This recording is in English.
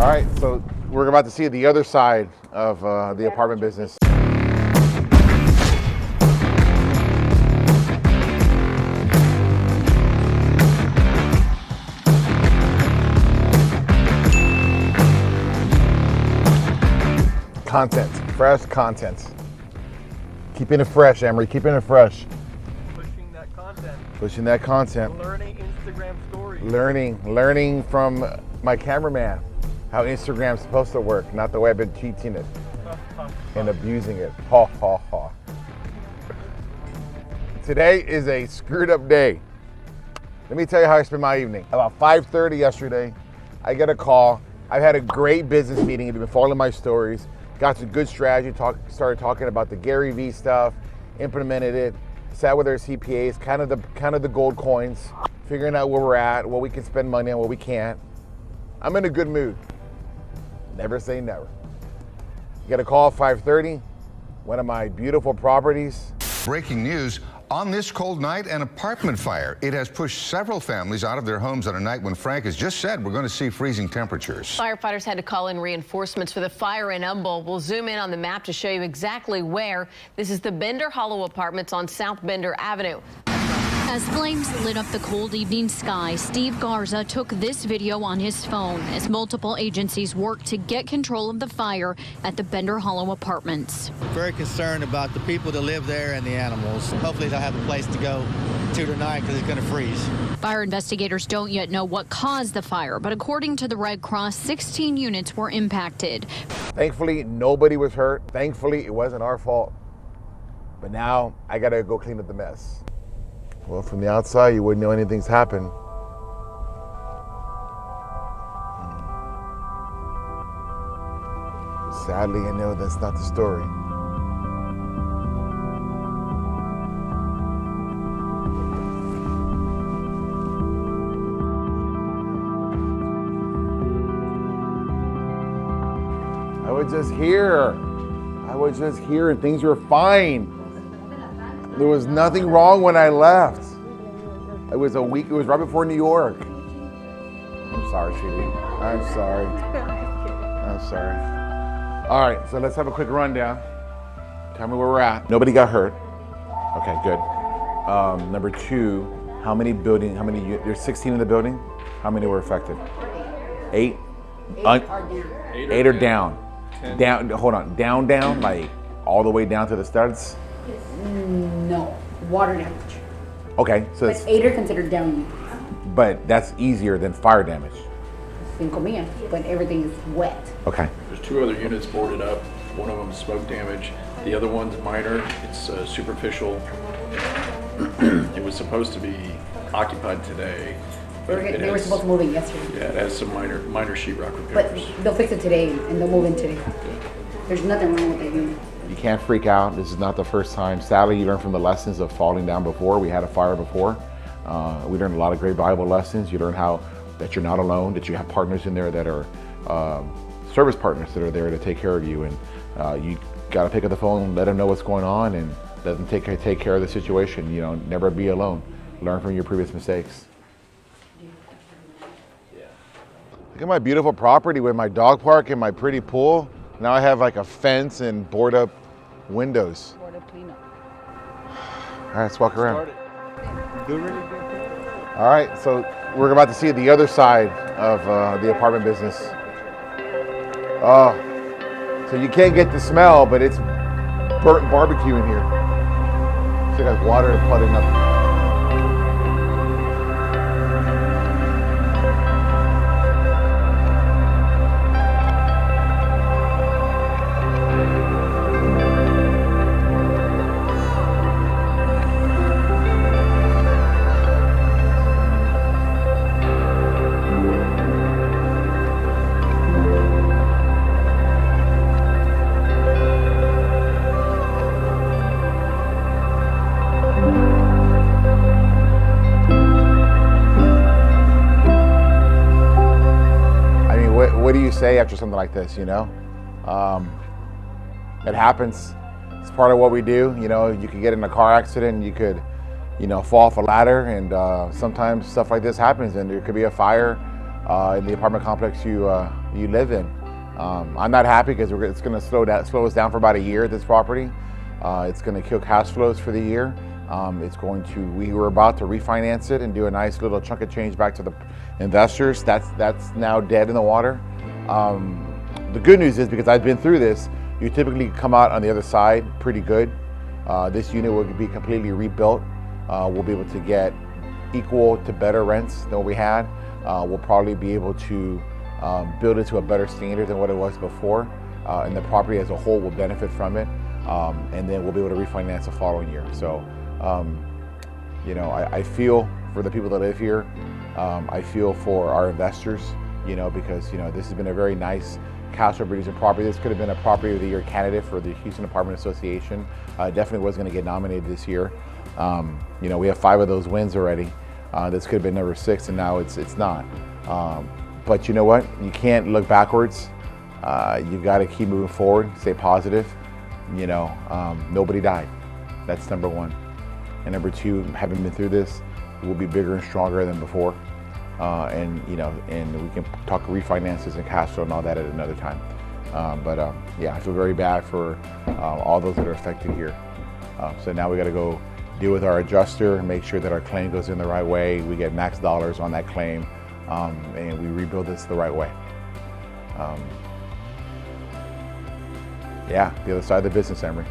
All right, so we're about to see the other side of the apartment business. Content, fresh content. Keeping it fresh, Emery, keeping it fresh. Pushing that content. Pushing that content. Learning Instagram stories. Learning from my cameraman how Instagram's supposed to work, not the way I've been teaching it and abusing it. Ha, ha, ha. Today is a screwed up day. Let me tell you how I spent my evening. About 5:30 yesterday, I get a call. I've had a great business meeting. You've been following my stories. Got some good strategy, started talking about the Gary Vee stuff, implemented it, sat with our CPAs, kind of the gold coins, figuring out where we're at, what we can spend money on, what we can't. I'm in a good mood. Never say never. Get a call at 5:30, one of my beautiful properties. Breaking news. On this cold night, an apartment fire. It has pushed several families out of their homes on a night when Frank has just said we're going to see freezing temperatures. Firefighters had to call in reinforcements for the fire in Humble. We'll zoom in on the map to show you exactly where. This is the Bender Hollow Apartments on South Bender Avenue. As flames lit up the cold evening sky, Steve Garza took this video on his phone as multiple agencies worked to get control of the fire at the Bender Hollow Apartments. Very concerned about the people that live there and the animals. Hopefully they'll have a place to go to tonight because it's going to freeze. Fire investigators don't yet know what caused the fire, but according to the Red Cross, 16 units were impacted. Thankfully, nobody was hurt. Thankfully, it wasn't our fault. But now I got to go clean up the mess. Well, from the outside, you wouldn't know anything's happened. Sadly, I know that's not the story. I was just here and things were fine. There was nothing wrong when I left. It was right before New York. I'm sorry, sweetie. I'm sorry. All right, so let's have a quick rundown. Tell me where we're at. Nobody got hurt. Okay, good. Number two, there's 16 in the building. How many were affected? 8? 8 are down. Hold on, down, like all the way down to the studs? No, water damage. Okay, so But 8 are considered down. But that's easier than fire damage. 5 mil, but everything is wet. Okay. There's 2 other units boarded up. One of them is smoke damage. The other one's minor. It's superficial. It was supposed to be occupied today. They were supposed to move in yesterday. Yeah, it has some minor sheetrock But repairs. they'll fix it today and they'll move in today. There's nothing wrong with that unit. You can't freak out. This is not the first time. Sadly, you learn from the lessons of falling down before. We had a fire before. We learned a lot of great valuable lessons. You learn that you're not alone, that you have partners in there that are service partners that are there to take care of you. And you got to pick up the phone, let them know what's going on, and let them take care of the situation. You know, never be alone. Learn from your previous mistakes. Look at my beautiful property with my dog park and my pretty pool. Now I have like a fence and board up windows. Board up cleanup. All right, let's walk around. All right, so we're about to see the other side of the apartment business. Oh, so you can't get the smell, but it's burnt barbecue in here. It's like water flooding up. What do you say after something like this, you know? It happens. It's part of what we do. You know, you could get in a car accident, you could, you know, fall off a ladder, and sometimes stuff like this happens, and there could be a fire. in the apartment complex you live in. I'm not happy because it's going to slow us down for about a year at this property. It's going to kill cash flows for the year. We were about to refinance it and do a nice little chunk of change back to the investors. That's now dead in the water. The good news is, because I've been through this, you typically come out on the other side pretty good. This unit will be completely rebuilt. We'll be able to get equal to better rents than what we had. We'll probably be able to build it to a better standard than what it was before, and the property as a whole will benefit from it. And then we'll be able to refinance the following year. So, I feel for the people that live here. I feel for our investors, because, this has been a very nice cash flow producing property. This could have been a Property of the Year candidate for the Houston Apartment Association. Definitely was going to get nominated this year. We have 5 of those wins already. This could have been number 6, and now it's not. But you know what? You can't look backwards. You've got to keep moving forward, stay positive. Nobody died. That's number 1. And number 2, having been through this, we'll be bigger and stronger than before. And we can talk refinances and cash flow and all that at another time. I feel very bad for all those that are affected here. So now we got to go deal with our adjuster and make sure that our claim goes in the right way. We get max dollars on that claim, and we rebuild this the right way. The other side of the business, Emery.